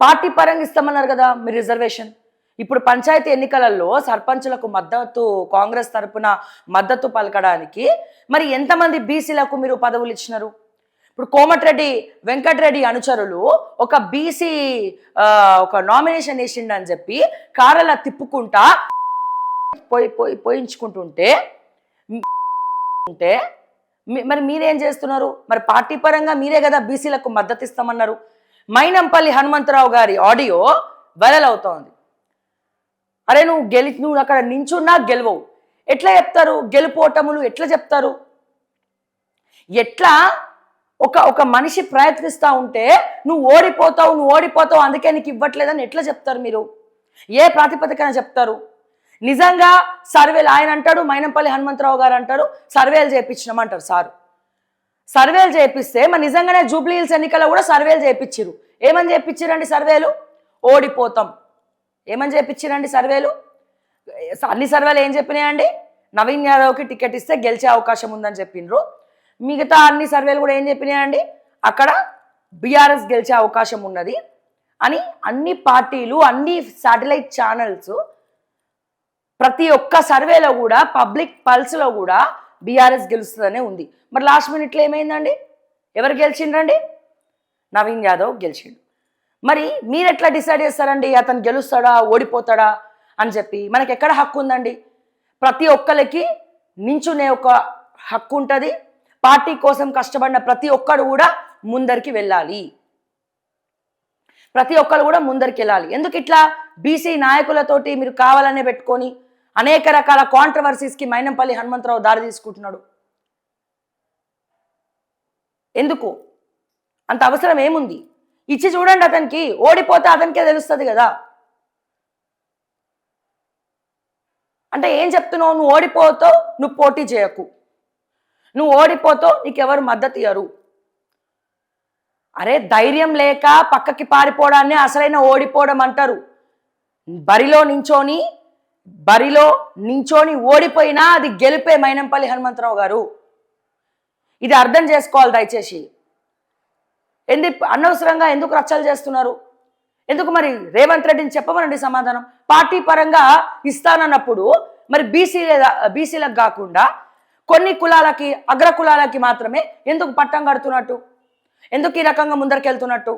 Party పరంగా ఇస్తామన్నారు కదా మీరు రిజర్వేషన్. ఇప్పుడు పంచాయతీ ఎన్నికలలో సర్పంచులకు మద్దతు కాంగ్రెస్ తరపున మద్దతు పలకడానికి మరి ఎంతమంది బీసీలకు మీరు పదవులు ఇచ్చినారు? ఇప్పుడు కోమటిరెడ్డి వెంకటరెడ్డి అనుచరులు ఒక బీసీ ఒక నామినేషన్ వేసిండని చెప్పి కారలా తిప్పుకుంటా పోయించుకుంటుంటే మరి మీరేం చేస్తున్నారు? మరి పార్టీ పరంగా మీరే కదా బీసీలకు మద్దతు ఇస్తామన్నారు. మైనంపల్లి హనుమంతరావు గారి ఆడియో వైరల్ అవుతోంది. అరే నువ్వు అక్కడ నించున్నా గెలవవు, ఎట్లా చెప్తారు? గెలుపోటములు ఎట్లా చెప్తారు? ఎట్లా ఒక మనిషి ప్రయత్నిస్తూ ఉంటే నువ్వు ఓడిపోతావు అందుకే నీకు ఇవ్వట్లేదని ఎట్లా చెప్తారు మీరు? ఏ ప్రాతిపదికన చెప్తారు? నిజంగా సర్వేలు ఆయన అంటాడు, మైనంపల్లి హనుమంతరావు గారు అంటారు సర్వేలు చేయించినామంటారు సారు. సర్వేలు చేపిస్తే మరి నిజంగానే జూబ్లీ హిల్స్ ఎన్నికల్లో కూడా సర్వేలు చేయించారు. ఏమని చేయించారండి సర్వేలు? ఓడిపోతాం. ఏమని చేయించారండి సర్వేలు? అన్ని సర్వేలు ఏం చెప్పినాయండి? నవీన్ యాదవ్కి టికెట్ ఇస్తే గెలిచే అవకాశం ఉందని చెప్పిండ్రు. మిగతా అన్ని సర్వేలు కూడా ఏం చెప్పినాయండి? అక్కడ బీఆర్ఎస్ గెలిచే అవకాశం ఉన్నది అని అన్ని పార్టీలు, అన్ని శాటిలైట్ ఛానల్స్ ప్రతి ఒక్క సర్వేలో కూడా పబ్లిక్ పల్స్లో కూడా బీఆర్ఎస్ గెలుస్తుందనే ఉంది. మరి లాస్ట్ మినిట్లో ఏమైందండి? ఎవరు గెలిచిండ్రండి? నవీన్ యాదవ్ గెలిచిండు. మరి మీరు ఎట్లా డిసైడ్ చేస్తారండి అతను గెలుస్తాడా ఓడిపోతాడా అని చెప్పి? మనకి ఎక్కడ హక్కు ఉందండి? ప్రతి ఒక్కరికి నించునే ఒక హక్కు ఉంటుంది. పార్టీ కోసం కష్టపడిన ప్రతి ఒక్కరు కూడా ముందరికి వెళ్ళాలి. ప్రతి ఒక్కరు కూడా ముందరికి వెళ్ళాలి. ఎందుకు ఇట్లా బీసీ నాయకులతోటి మీరు కావాలనే పెట్టుకొని అనేక రకాల కాంట్రవర్సీస్కి మైనంపల్లి హనుమంతరావు దారి తీసుకుంటున్నాడు? ఎందుకు అంత అవసరం ఏముంది? ఇచ్చి చూడండి, అతనికి ఓడిపోతే అతనికే తెలుస్తుంది కదా. అంటే ఏం చెప్తున్నావు? నువ్వు ఓడిపోతావు, నువ్వు పోటీ చేయకు, నువ్వు ఓడిపోతావు, నీకెవరు మద్దతు ఇయ్యరు. అరే ధైర్యం లేక పక్కకి పారిపోవడాన్ని అసలైన ఓడిపోవడం అంటారు. బరిలో నించోని ఓడిపోయినా అది గెలిపే మైనంపల్లి హనుమంతరావు గారు. ఇది అర్థం చేసుకోవాలి దయచేసి. అనవసరంగా ఎందుకు రచ్చలు చేస్తున్నారు? ఎందుకు? మరి రేవంత్ రెడ్డిని చెప్పమనండి సమాధానం. పార్టీ పరంగా ఇస్తానన్నప్పుడు మరి బీసీలకు కాకుండా కొన్ని కులాలకి, అగ్ర కులాలకి మాత్రమే ఎందుకు పట్టం కడుతున్నట్టు? ఎందుకు ఈ రకంగా ముందరికి వెళ్తున్నట్టు?